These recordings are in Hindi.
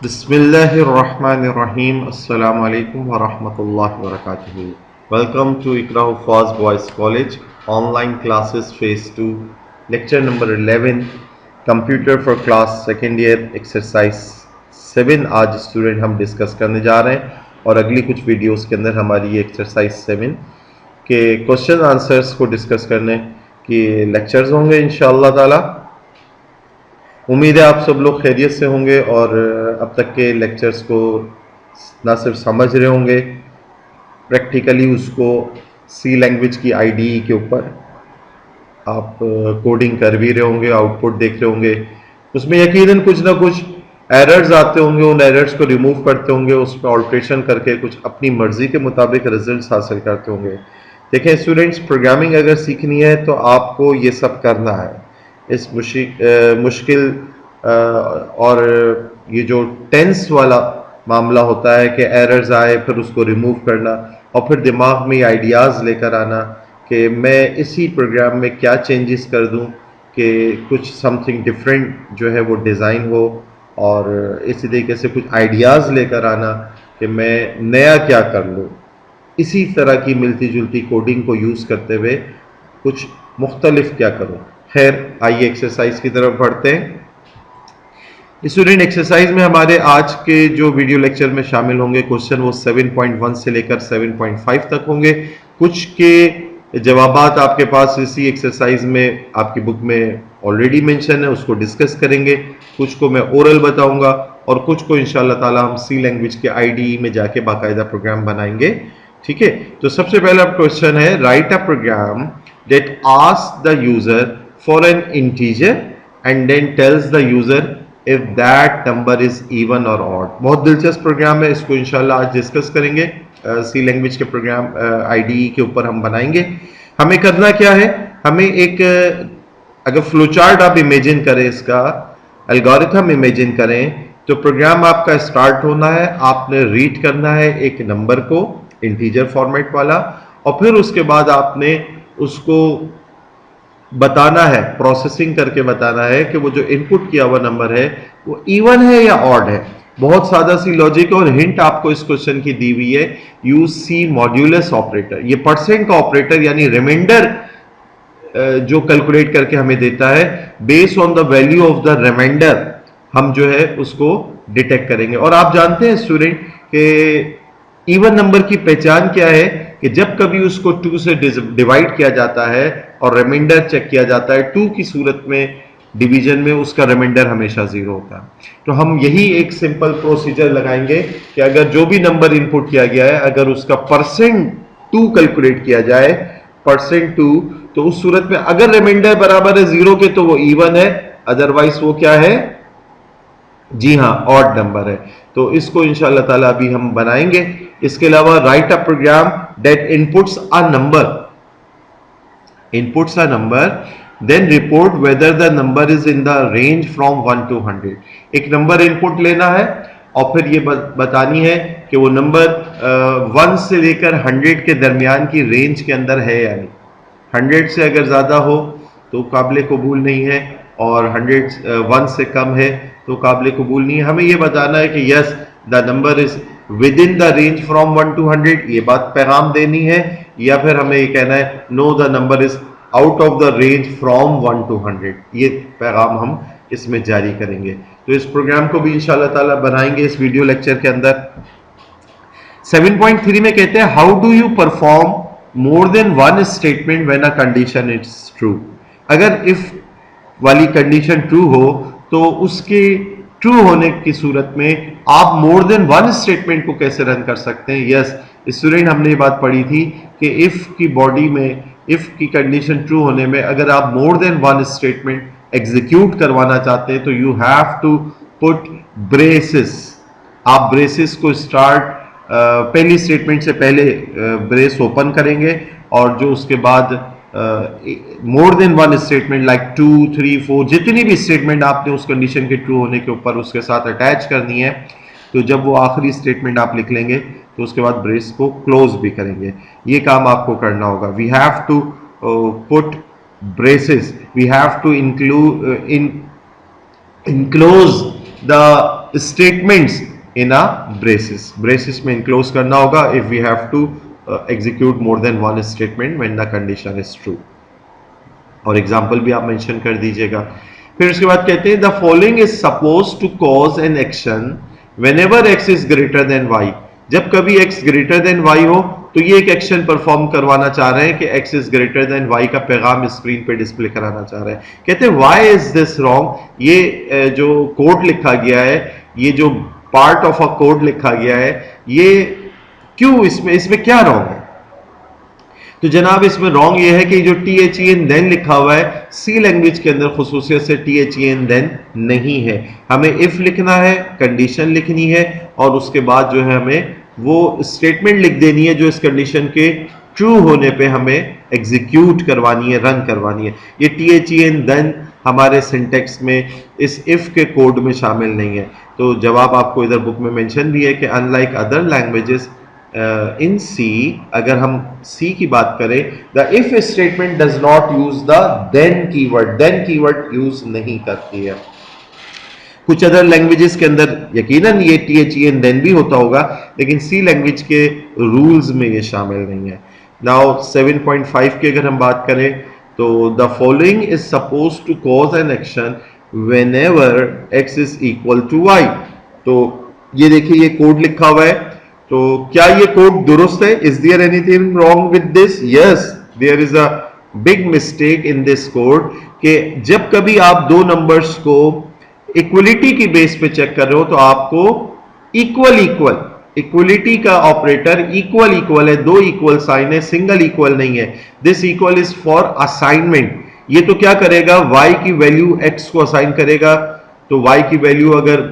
Bismillahirrahmanirrahim. Assalamu alaikum wa rahmatullahi wa barakatuhu. Welcome to Iqra Hufaz Boys College online classes phase 2 lecture number 11 computer for class second year exercise 7 आज स्टूडेंट हम डिस्कस करने जा रहे हैं और अगली कुछ वीडियोस के अंदर हमारी ये एक्सरसाइज 7 के क्वेश्चन आंसर्स को डिस्कस करने की लेक्चर्स होंगे इंशाअल्लाह ताला। उम्मीद है आप सब लोग खैरियत से होंगे और अब तक के लेक्चर्स को ना सिर्फ समझ रहे होंगे, प्रैक्टिकली उसको सी लैंग्वेज की आईडीई के ऊपर आप कोडिंग कर भी रहे होंगे, आउटपुट देख रहे होंगे। उसमें यकीनन कुछ ना कुछ एरर्स आते होंगे, उन एरर्स को रिमूव करते होंगे, उसमें ऑल्ट्रेशन करके कुछ अपनी मर्जी के मुताबिक रिजल्ट्स हासिल करते होंगे। देखें स्टूडेंट्स, प्रोग्रामिंग अगर सीखनी है तो आपको ये सब करना है। इस मुश्किल और ये जो टेंस वाला मामला होता है कि एरर्स आए फिर उसको रिमूव करना और फिर दिमाग में आइडियाज़ लेकर आना कि मैं इसी प्रोग्राम में क्या चेंजेस कर दूं कि कुछ समथिंग डिफरेंट जो है वो डिज़ाइन हो, और इसी तरीके से कुछ आइडियाज़ लेकर आना कि मैं नया क्या कर लूँ। इसी तरह की मिलती जुलती कोडिंग को यूज़ करते हुए कुछ मुख्तलिफ क्या करूँ। खैर आइए एक्सरसाइज की तरफ बढ़ते हैं। स्टूडेंट, एक्सरसाइज में हमारे आज के जो वीडियो लेक्चर में शामिल होंगे क्वेश्चन वो 7.1 से लेकर 7.5 तक होंगे। कुछ के जवाबात आपके पास इसी एक्सरसाइज में आपकी बुक में ऑलरेडी मेंशन है, उसको डिस्कस करेंगे। कुछ को मैं ओरल बताऊंगा और कुछ को इंशाल्लाह ताला हम सी लैंग्वेज के आईडीई में जाके बाकायदा प्रोग्राम बनाएंगे। ठीक है, तो सबसे पहला क्वेश्चन है, write a program that asks the user for an integer and then tells the user if that number is even or odd। बहुत दिलचस्प प्रोग्राम है, इसको इंशाल्लाह आज डिस्कस करेंगे। सी लैंग्वेज के प्रोग्राम आईडीई के ऊपर हम बनाएंगे। हमें करना क्या है, हमें एक अगर फ्लो चार्ट आप इमेजिन करें, इसका एल्गोरिथम इमेजिन करें, तो प्रोग्राम आपका स्टार्ट होना है, आपने रीड करना है एक नंबर को इंटीजर फॉर्मेट वाला, और फिर उसके बाद आपने उसको बताना है, प्रोसेसिंग करके बताना है कि वो जो इनपुट किया हुआ नंबर है वो इवन है या ऑड है। बहुत सादा सी लॉजिक और हिंट आपको इस क्वेश्चन की दी हुई है, यूज सी मॉड्यूलस ऑपरेटर। ये परसेंट का ऑपरेटर यानी रिमाइंडर जो कैलकुलेट करके हमें देता है, based on the value of the reminder हम जो है उसको डिटेक्ट करेंगे। और आप जानते हैं स्टूडेंट कि इवन नंबर की पहचान क्या है कि जब कभी उसको 2 से डिवाइड किया जाता है और रिमाइंडर चेक किया जाता है 2 की सूरत में डिवीजन में, उसका रिमाइंडर हमेशा 0 होता है। तो हम यही एक सिंपल प्रोसीजर लगाएंगे कि अगर जो भी नंबर इनपुट किया गया है अगर उसका %2 कैलकुलेट किया जाए, %2, तो उस सूरत में अगर रिमाइंडर बराबर है 0 के तो वो इवन है, अदरवाइज वो क्या है, जी हाँ, ऑड नंबर है। तो इसको इंशाअल्लाह ताला अभी हम बनाएंगे। इसके अलावा write a program that inputs a number then report whether the number is in the range from 1 to 100। एक नंबर इनपुट लेना है और फिर ये बतानी है कि वो नंबर 1 से लेकर 100 के दरमियान की रेंज के अंदर है या नहीं। 100 से अगर ज़्यादा हो तो काबिल कबूल नहीं है, और 101 से कम है तो काबिल कबूल नहीं है। हमें ये बताना है कि yes the number is with in the range from 1 to 100, ये बात पैगाम देनी है, या फिर हमें ये कहना है know the number is out of the range from 1 to 100, ये पैगाम हम इसमें जारी करेंगे। तो इस प्रोग्राम को भी इंशाल्लाह ताला बनाएंगे इस वीडियो लेक्चर के अंदर। 7.3 में कहते हैं, how do you perform more than one statement when a condition is true. अगर इफ वाली कंडीशन ट्रू हो तो उसके ट्रू होने की सूरत में आप मोर देन वन स्टेटमेंट को कैसे रन कर सकते हैं। यस स्टूडेंट, हमने ये बात पढ़ी थी कि इफ की बॉडी में इफ की कंडीशन ट्रू होने में अगर आप more than one statement execute करवाना चाहते हैं तो you have to put braces. आप ब्रेसेस को स्टार्ट पहली स्टेटमेंट से पहले ब्रेस ओपन करेंगे, और जो उसके बाद more than one statement like 2, 3, 4 जितनी भी स्टेटमेंट आपने उस कंडीशन के ट्रू होने के ऊपर उसके साथ अटैच करनी है, तो जब वो आखिरी स्टेटमेंट आप लिख लेंगे तो उसके बाद ब्रेस को क्लोज भी करेंगे। ये काम आपको करना होगा। We have to put braces, we have to include enclose the statements in a braces, braces में इनक्लोज करना होगा if we have to execute more than one statement when the condition is true, और एग्जाम्पल भी आप मेंशन कर दीजिएगा। फिर उसके बाद कहते हैं the following is suppose to cause an action whenever x is greater than y, जब कभी एक्स ग्रेटर देन वाई हो तो ये एक एक्शन परफॉर्म करवाना चाह रहे हैं कि x is greater than y का पैगाम स्क्रीन पे डिस्प्ले कराना चाह रहे हैं। कहते हैं व्हाई इज दिस रॉन्ग, ये जो कोड लिखा गया है, ये जो पार्ट ऑफ अ कोड लिखा गया है, ये क्यों, इसमें क्या रॉन्ग है। तो जनाब इसमें रॉन्ग ये है कि जो THEN देन लिखा हुआ है सी लैंग्वेज के अंदर खुसूसियत से THEN देन नहीं है, हमें इफ लिखना है, कंडीशन लिखनी है और उसके बाद जो है हमें वो स्टेटमेंट लिख देनी है जो इस कंडीशन के ट्रू होने पे हमें एग्जीक्यूट करवानी है, रन करवानी है। ये THEN देन हमारे सिंटेक्स में इस इफ के कोड में शामिल नहीं है। तो जवाब आपको इधर बुक में मेंशन भी है कि unlike other languages in C, अगर हम सी की बात करें, the if statement does not use the then keyword use नहीं करती है। कुछ अदर लैंग्वेजेस के अंदर यकीनन ये THEN देन भी होता होगा, लेकिन सी लैंग्वेज के रूल्स में ये शामिल नहीं है। नाउ 7.5 की अगर हम बात करें तो the following is suppose to cause an action whenever x is equal to y. तो ये देखिए ये कोड लिखा हुआ है, तो क्या ये कोड दुरुस्त है? Is there anything wrong with this? Yes, there is a big mistake in this code कि जब कभी आप दो नंबर्स को इक्वलिटी की बेस पे चेक कर रहे हो तो आपको इक्वलिटी का ऑपरेटर इक्वल है, दो इक्वल साइन है, सिंगल इक्वल नहीं है। This equal is for assignment. ये तो क्या करेगा, y की वैल्यू x को असाइन करेगा, तो y की वैल्यू अगर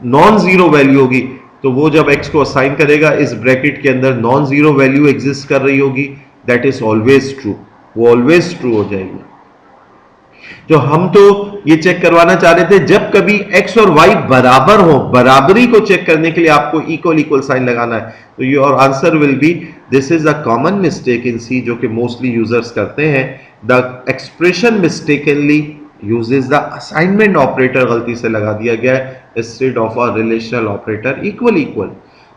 नॉन जीरो वैल्यू होगी तो वो जब x को असाइन करेगा इस ब्रैकेट के अंदर नॉन जीरो वैल्यू एग्जिस्ट कर रही होगी, दैट इज ऑलवेज ट्रू, वो ऑलवेज ट्रू हो जाएगी। तो हम तो ये चेक करवाना चाह रहे थे जब कभी x और y बराबर हो, बराबरी को चेक करने के लिए आपको इक्वल साइन लगाना है। तो your answer will be, this is a common mistake in C जो कि मोस्टली यूजर्स करते हैं। The expression mistakenly uses the assignment operator, गलती से लगा दिया गया है instead of a relational operator equal.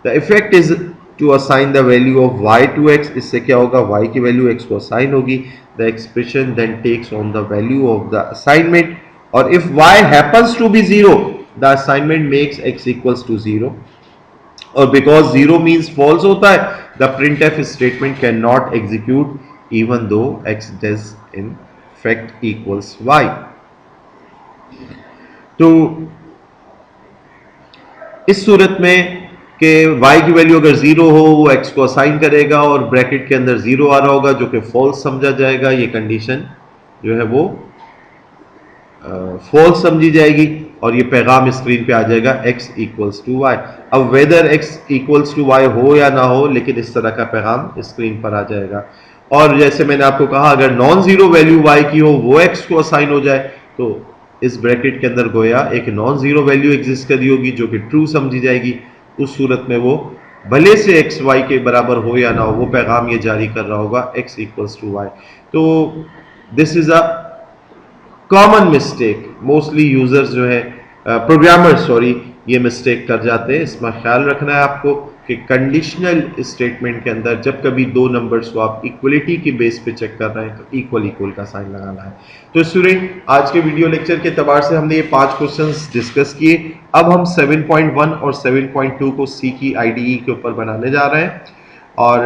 The effect is to assign the value of y to x, इससे क्या होगा, y की वैल्यू x को असाइन होगी। The expression then takes on the value of the assignment, or if y happens to be 0, the assignment makes x equals to 0, और because 0 means false होता है, the printf statement cannot execute even though x does in fact equals y। तो इस सूरत में कि y की वैल्यू अगर 0 हो वो x को असाइन करेगा और ब्रैकेट के अंदर 0 आ रहा होगा जो कि फॉल्स समझा जाएगा, ये कंडीशन जो है वो फॉल्स समझी जाएगी और ये पैगाम स्क्रीन पे आ जाएगा x इक्वल्स टू वाई। अब whether x equals to y हो या ना हो, लेकिन इस तरह का पैगाम स्क्रीन पर आ जाएगा। और जैसे मैंने आपको कहा अगर नॉन जीरो वैल्यू y की हो वो x को असाइन हो जाए तो इस ब्रैकेट के अंदर गोया एक नॉन जीरो वैल्यू एग्जिस्ट करी होगी जो कि ट्रू समझी जाएगी। उस सूरत में वो भले से एक्स वाई के बराबर हो या ना हो, वो पैगाम ये जारी कर रहा होगा x इक्वल्स टू वाई। तो this is a common mistake, mostly users जो है प्रोग्रामर्स ये मिस्टेक कर जाते हैं। इसमें ख्याल रखना है आपको कि कंडीशनल स्टेटमेंट के अंदर जब कभी दो नंबर्स को आप इक्वलिटी की बेस पे चेक कर रहे हैं तो इक्वल का साइन लगाना है। तो स्टूडेंट आज के वीडियो लेक्चर के एतबार से हमने ये 5 क्वेश्चंस डिस्कस किए। अब हम 7.1 और 7.2 को सी की IDE के ऊपर बनाने जा रहे हैं। और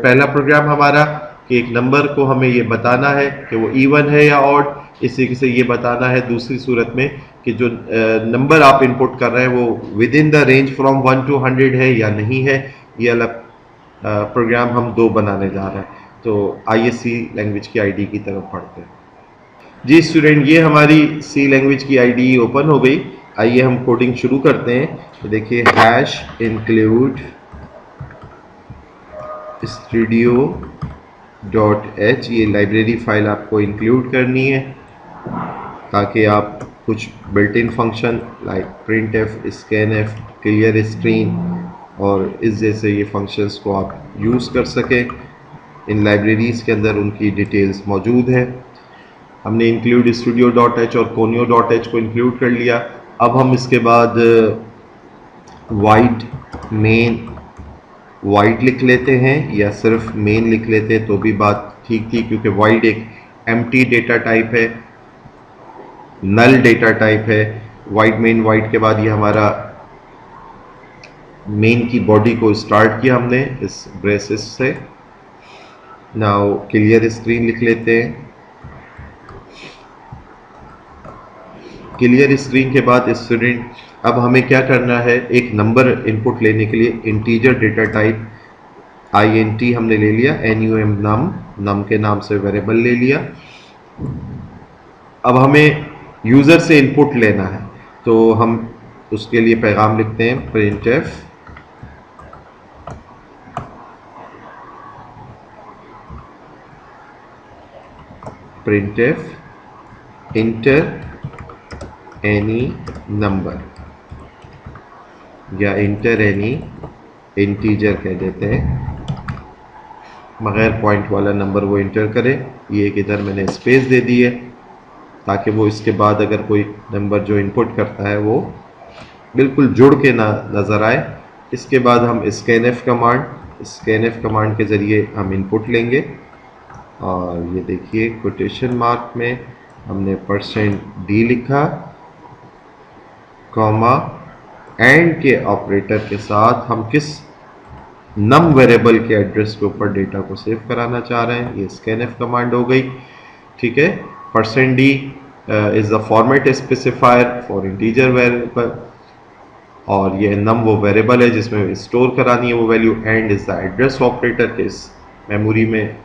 पहला प्रोग्राम हमारा कि एक नंबर को हमें ये बताना है कि वो इवन है या ऑड, इसी से ये बताना है दूसरी सूरत में कि जो नंबर आप इनपुट कर रहे हैं वो with in the range from 1 to 100 है या नहीं है। ये अलग प्रोग्राम हम 2 बनाने जा रहे हैं। तो आइए सी लैंग्वेज की IDE की तरफ पढ़ते हैं। जी स्टूडेंट, ये हमारी सी लैंग्वेज की IDE ओपन हो गई। आइए हम कोडिंग शुरू करते हैं। तो देखिए हैश इंक्लूड studio.h, ये लाइब्रेरी फाइल आपको इंक्लूड करनी है ताकि आप कुछ built in function like printf, scanf, clear screen और इस जैसे ये फंक्शंस को आप यूज़ कर सकें। इन लाइब्रेरीज़ के अंदर उनकी डिटेल्स मौजूद हैं। हमने इंक्लूड studio.h और conio.h को इंक्लूड कर लिया। अब हम इसके बाद वाइड मेन वाइड लिख लेते हैं या सिर्फ मेन लिख लेते हैं तो भी बात ठीक थी, क्योंकि वाइड एक एम्प्टी डेटा टाइप है, नल डेटा टाइप है। वाइड मेन वाइड के बाद ये हमारा मेन की बॉडी को स्टार्ट किया हमने इस ब्रेसेस से। नाउ क्लियर स्क्रीन लिख लेते हैं। क्लियर स्क्रीन के बाद स्टूडेंट अब हमें क्या करना है, एक नंबर इनपुट लेने के लिए इंटीजर डेटा टाइप int हमने ले लिया, num नम के नाम से वेरिएबल ले लिया। अब हमें यूजर से इनपुट लेना है, तो हम उसके लिए पैगाम लिखते हैं printf enter any number या enter any इंटीजर कह देते हैं, बगैर पॉइंट वाला नंबर वो इंटर करे। ये एक इधर मैंने स्पेस दे दी है ताकि वो इसके बाद अगर कोई नंबर जो इनपुट करता है वो बिल्कुल जुड़ के ना नज़र आए। इसके बाद हम scanf कमांड के ज़रिए हम इनपुट लेंगे और ये देखिए कोटेशन मार्क में हमने %d लिखा, कॉमा एंड के ऑपरेटर के साथ हम किस नम वेरिएबल के एड्रेस के ऊपर डेटा को सेव कराना चाह रहे हैं। ये scanf कमांड हो गई, ठीक है। %d is the format specifier for integer variable और ये नम वो वेरिएबल है जिसमें स्टोर करानी है वो value. And is the address operator के इस मेमोरी में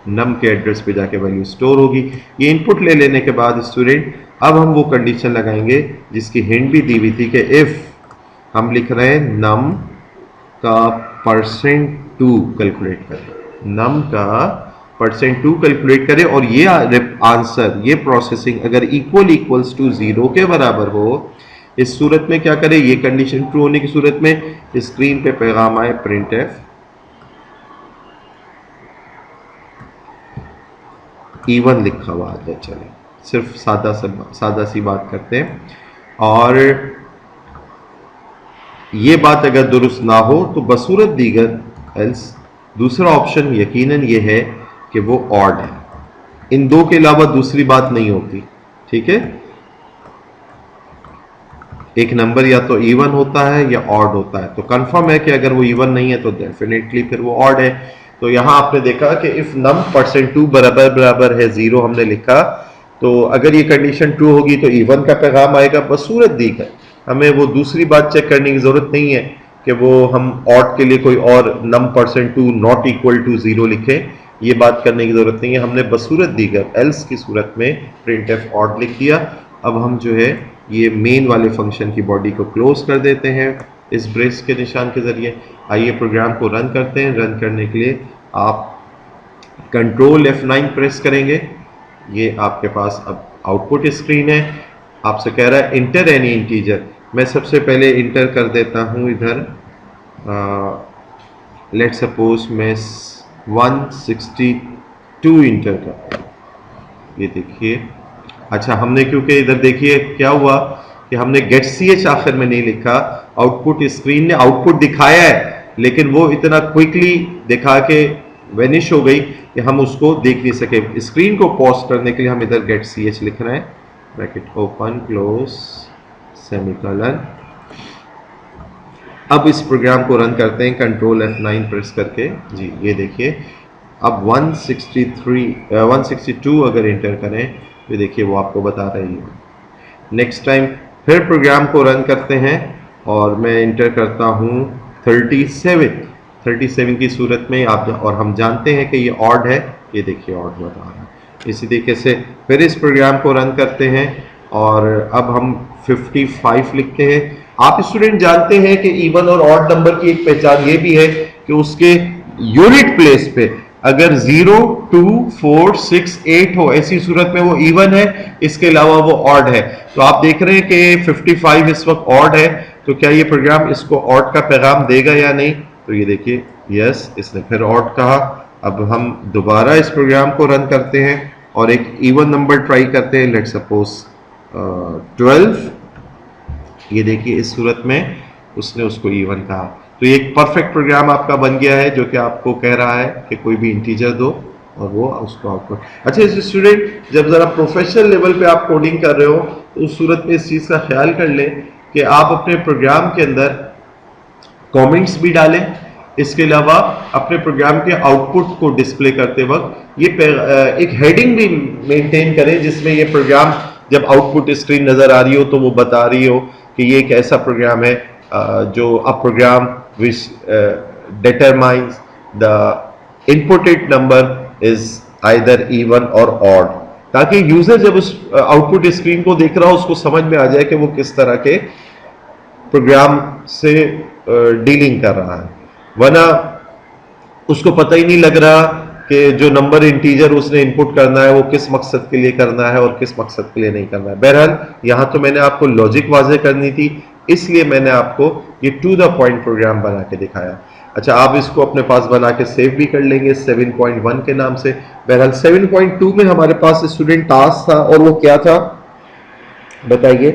नम के एड्रेस पे जाके वैल्यू स्टोर होगी। ये इनपुट ले लेने के बाद स्टूडेंट अब हम वो कंडीशन लगाएंगे जिसकी हिंट भी दी हुई थी कि इफ हम लिख रहे हैं नम का %2 कैलकुलेट करें, नम का %2 कैलकुलेट करें और ये आंसर ये प्रोसेसिंग अगर इक्वल्स टू 0 के बराबर हो, इस सूरत में क्या करें, ये कंडीशन ट्रू होने की सूरत में स्क्रीन पे पैगाम आए printf even लिखा हुआ आता है। चले सिर्फ सादा सी बात करते हैं और ये बात अगर दुरुस्त ना हो तो बसूरत दीगर एल्स दूसरा ऑप्शन यकीनन ये है कि वो ऑड है। इन दो के अलावा दूसरी बात नहीं होती, ठीक है। एक नंबर या तो इवन होता है या ऑड होता है, तो कंफर्म है कि अगर वो इवन नहीं है तो डेफिनेटली फिर वो ऑड है। तो यहां आपने देखा कि इफ नम %2 बराबर है 0 हमने लिखा, तो अगर ये कंडीशन ट्रू होगी तो इवन का पैगाम आएगा। बसूरत दीगर हमें वो दूसरी बात चेक करने की जरूरत नहीं है कि वो हम ऑड के लिए कोई और नम %2 नॉट इक्वल टू 0 लिखें, ये बात करने की जरूरत नहीं है। हमने बसूरत दीगर एल्स की सूरत में printf ऑड लिख दिया। अब हम जो है ये मेन वाले फंक्शन की बॉडी को क्लोज कर देते हैं इस ब्रेस के निशान के जरिए। आइए प्रोग्राम को रन करते हैं। रन करने के लिए आप कंट्रोल F9 प्रेस करेंगे। ये आपके पास अब आउटपुट स्क्रीन है, आपसे कह रहा है इंटर एनी इंटीजर। मैं सबसे पहले इंटर कर देता हूँ इधर, लेट सपोज मैं 162 इंटर करता हूँ। ये देखिए, अच्छा हमने क्योंकि इधर देखिए क्या हुआ कि हमने गेट ch आखिर में नहीं लिखा, आउटपुट स्क्रीन ने आउटपुट दिखाया है लेकिन वो इतना क्विकली दिखा के वेनिश हो गई कि हम उसको देख नहीं सके। स्क्रीन को पॉज करने के लिए हम इधर गेट ch लिख रहे हैं, ब्रैकेट ओपन क्लोज सेमीकोलन। अब इस प्रोग्राम को रन करते हैं कंट्रोल F9 प्रेस करके। जी ये देखिए, अब 162 अगर इंटर करें तो देखिए वो आपको बता रही है। नेक्स्ट टाइम फिर प्रोग्राम को रन करते हैं और मैं इंटर करता हूँ 37 की सूरत में आप, और हम जानते हैं कि ये ऑड है, ये देखिए ऑड बता रहा है। इसी तरीके से फिर इस प्रोग्राम को रन करते हैं और अब हम 55 लिखते हैं। आप स्टूडेंट जानते हैं कि इवन और ऑड नंबर की एक पहचान ये भी है कि उसके यूनिट प्लेस पे अगर 0, 2, 4, 6, 8 हो, ऐसी सूरत में वो इवन है, इसके अलावा वो ऑड है। तो आप देख रहे हैं कि 55 इस वक्त ऑड है, तो क्या ये प्रोग्राम इसको ऑड का पैगाम देगा या नहीं? तो ये देखिए यस, इसने फिर ऑड कहा। अब हम दोबारा इस प्रोग्राम को रन करते हैं और एक इवन नंबर ट्राई करते हैं, लेट्स सपोज 12। ये देखिए इस सूरत में उसने उसको इवन कहा। तो ये एक परफेक्ट प्रोग्राम आपका बन गया है जो कि आपको कह रहा है कि कोई भी इंटीजर दो और वो उसको आउटपुट। अच्छा स्टूडेंट, जब ज़रा प्रोफेशनल लेवल पे आप कोडिंग कर रहे हो तो उस सूरत में इस चीज़ का ख्याल कर लें कि आप अपने प्रोग्राम के अंदर कमेंट्स भी डालें। इसके अलावा अपने प्रोग्राम के आउटपुट को डिस्प्ले करते वक्त ये एक हेडिंग भी मेंटेन करें जिसमें ये प्रोग्राम जब आउटपुट स्क्रीन नज़र आ रही हो तो वो बता रही हो कि ये एक ऐसा प्रोग्राम है जो a program which determines the inputted number is either even or odd, ताकि यूजर जब उस आउटपुट स्क्रीन को देख रहा हो उसको समझ में आ जाए कि वो किस तरह के प्रोग्राम से डीलिंग कर रहा है, वरना उसको पता ही नहीं लग रहा कि जो नंबर इंटीजर उसने इनपुट करना है वो किस मकसद के लिए करना है और किस मकसद के लिए नहीं करना है। बहरहाल यहां तो मैंने आपको लॉजिक वाज़े करनी थी, इसलिए मैंने आपको ये टू द पॉइंट प्रोग्राम बना के दिखाया। अच्छा, आप इसको अपने पास बना के सेव भी कर लेंगे 7.1 के नाम से। बहरहाल 7.2 में हमारे पास स्टूडेंट टास्क था और वो क्या था बताइए।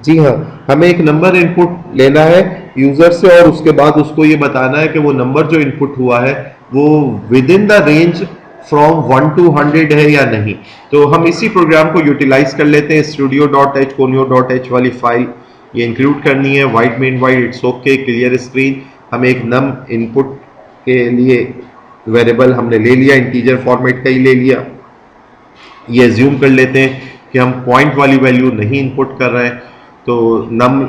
जी हाँ, हमें एक नंबर इनपुट लेना है यूजर से और उसके बाद उसको ये बताना है कि वो नंबर जो इनपुट हुआ है वो with in the range from 1 to 100 है या नहीं। तो हम इसी प्रोग्राम को यूटिलाइज कर लेते हैं। studio.h conio.h वाली फाइल ये इंक्लूड करनी है। White main white it's okay, clear screen. हम एक नम इनपुट के लिए वेरिएबल हमने ले लिया, इंटीजर फॉर्मेट का ही ले लिया। ये एज्यूम कर लेते हैं कि हम पॉइंट वाली वैल्यू नहीं इनपुट कर रहे हैं, तो नम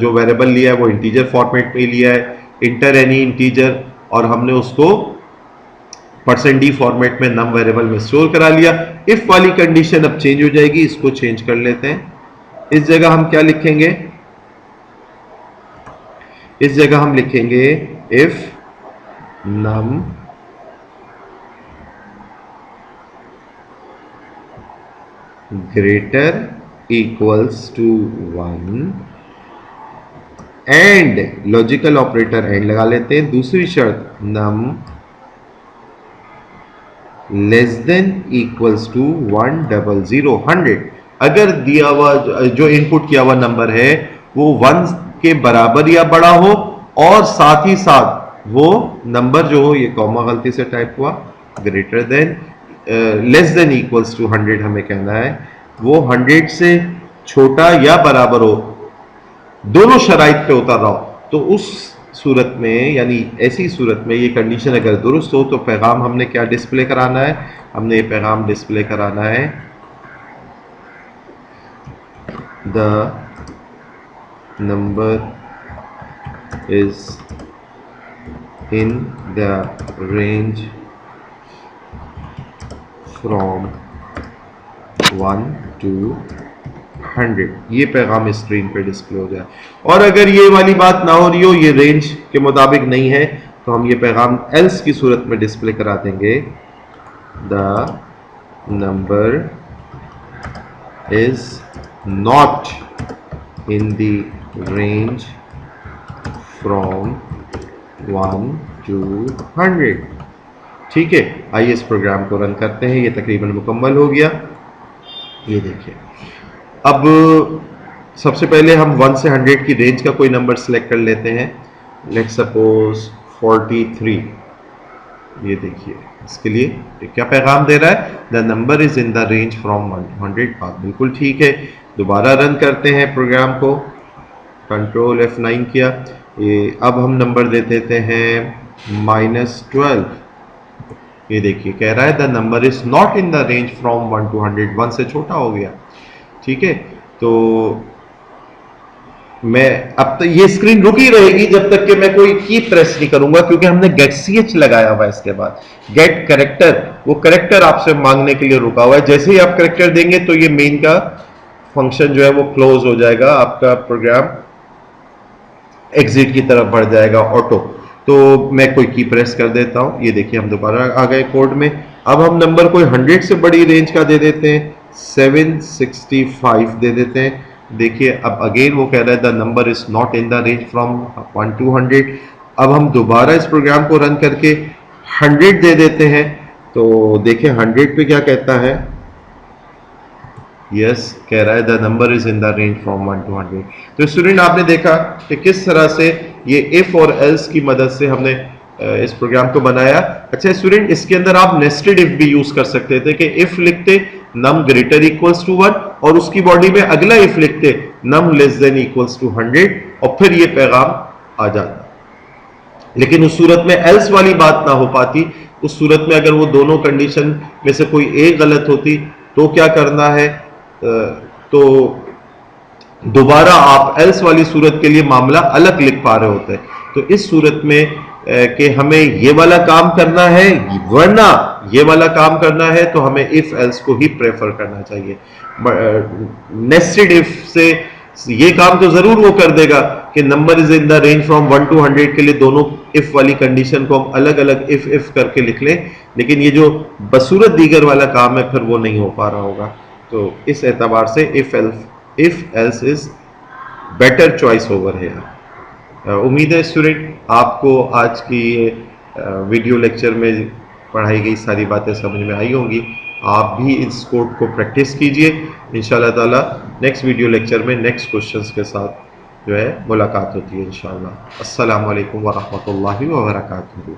जो वेरिएबल लिया है वो इंटीजर फॉर्मेट में लिया है, इंटर एनी इंटीजर, और हमने उसको %d फॉर्मेट में नम वेरिएबल में स्टोर करा लिया। इफ वाली कंडीशन अब चेंज हो जाएगी, इसको चेंज कर लेते हैं। इस जगह हम क्या लिखेंगे, इस जगह हम लिखेंगे if num greater equals to 1 and logical operator and लगा लेते हैं। दूसरी शर्त num less than equals to 100 अगर दिया हुआ जो इनपुट किया हुआ नंबर है वो 1 के बराबर या बड़ा हो और साथ ही साथ वो नंबर जो हो, ये कॉमा गलती से टाइप हुआ, greater than less than equals to 100 हमें कहना है, वो 100 से छोटा या बराबर हो, दोनों शराइत पे उतर रहा हो। तो उस सूरत में, यानी ऐसी सूरत में ये कंडीशन अगर दुरुस्त हो तो पैगाम हमने क्या डिस्प्ले कराना है, हमने ये पैगाम डिस्प्ले कराना है the number is in the range from 1 to 100। ये पैगाम स्क्रीन पे डिस्प्ले हो जाए। और अगर ये वाली बात ना हो रही हो, ये रेंज के मुताबिक नहीं है, तो हम ये पैगाम एल्स की सूरत में डिस्प्ले करा देंगे the number is not in the range from 1 to 100। ठीक है, आइए इस प्रोग्राम को रन करते हैं। ये तकरीबन मुकम्मल हो गया। ये देखिए, अब सबसे पहले हम 1 से 100 की रेंज का कोई नंबर सेलेक्ट कर लेते हैं। Let's suppose 43। ये देखिए, इसके लिए क्या पैगाम दे रहा है, the number is in the range from 1 to 100। बात बिल्कुल ठीक है। दोबारा रन करते हैं प्रोग्राम को, कंट्रोल F9 किया। ये अब हम नंबर दे देते हैं -12। ये देखिए, कह रहा है the number is not in the range from 1 to 100, 1 से छोटा हो गया। ठीक है, तो मैं अब तो ये स्क्रीन रुकी रहेगी जब तक कि मैं कोई की प्रेस नहीं करूंगा, क्योंकि हमने गेट ch लगाया हुआ है। इसके बाद गेट करेक्टर, वो करेक्टर आपसे मांगने के लिए रुका हुआ है। जैसे ही आप करेक्टर देंगे तो ये मेन का फंक्शन जो है वो क्लोज हो जाएगा, आपका प्रोग्राम एग्जिट की तरफ बढ़ जाएगा ऑटो। तो मैं कोई की प्रेस कर देता हूं। ये देखिए, हम दोबारा आ गए कोड में। अब हम नंबर कोई 100 से बड़ी रेंज का दे देते हैं, 765 दे देते हैं। देखिए, अब अगेन वो कह रहा है the number is not in the range from 1 to 100। अब हम दोबारा इस प्रोग्राम को रन करके 100 दे देते हैं। तो देखिए 100 पे क्या कहता है, यस कह रहा है the number is in the range from 1 to 100। तो स्टूडेंट आपने देखा कि किस तरह से ये इफ और एल्स की मदद से हमने इस प्रोग्राम को बनाया। अच्छा स्टूडेंट, इसके अंदर आप नेस्टेड इफ भी यूज कर सकते थे कि इफ लिखते नम ग्रेटर इक्वल्स टू 1 और उसकी बॉडी में अगला इफ लिखते नम लेस देन इक्वल्स टू 100 और फिर ये पैगाम आ जाता। लेकिन उस सूरत में एल्स वाली बात ना हो पाती। उस सूरत में अगर वो दोनों कंडीशन में से कोई एक गलत होती तो क्या करना है, तो दोबारा आप एल्स वाली सूरत के लिए मामला अलग लिख पा रहे होते हैं। तो इस सूरत में कि हमें ये वाला काम करना है वरना ये वाला काम करना है तो हमें इफ एल्स को ही प्रेफर करना चाहिए। नेस्टेड इफ से ये काम तो जरूर वो कर देगा कि number is in the range from 1 to 100 के लिए दोनों इफ वाली कंडीशन को हम अलग अलग इफ करके लिख लें, लेकिन ये जो बसूरत दीगर वाला काम है फिर वो नहीं हो पा रहा होगा। तो इस एतबार से if else is better choice over here. उम्मीद है स्टूडेंट आपको आज की वीडियो लेक्चर में पढ़ाई गई सारी बातें समझ में आई होंगी। आप भी इस कोड को प्रैक्टिस कीजिए। इंशाल्लाह ताला नेक्स्ट वीडियो लेक्चर में नेक्स्ट क्वेश्चंस के साथ जो है मुलाकात होती है इंशाल्लाह। अस्सलाम वालेकुम वरहमतुल्लाहि व बरकातुहू।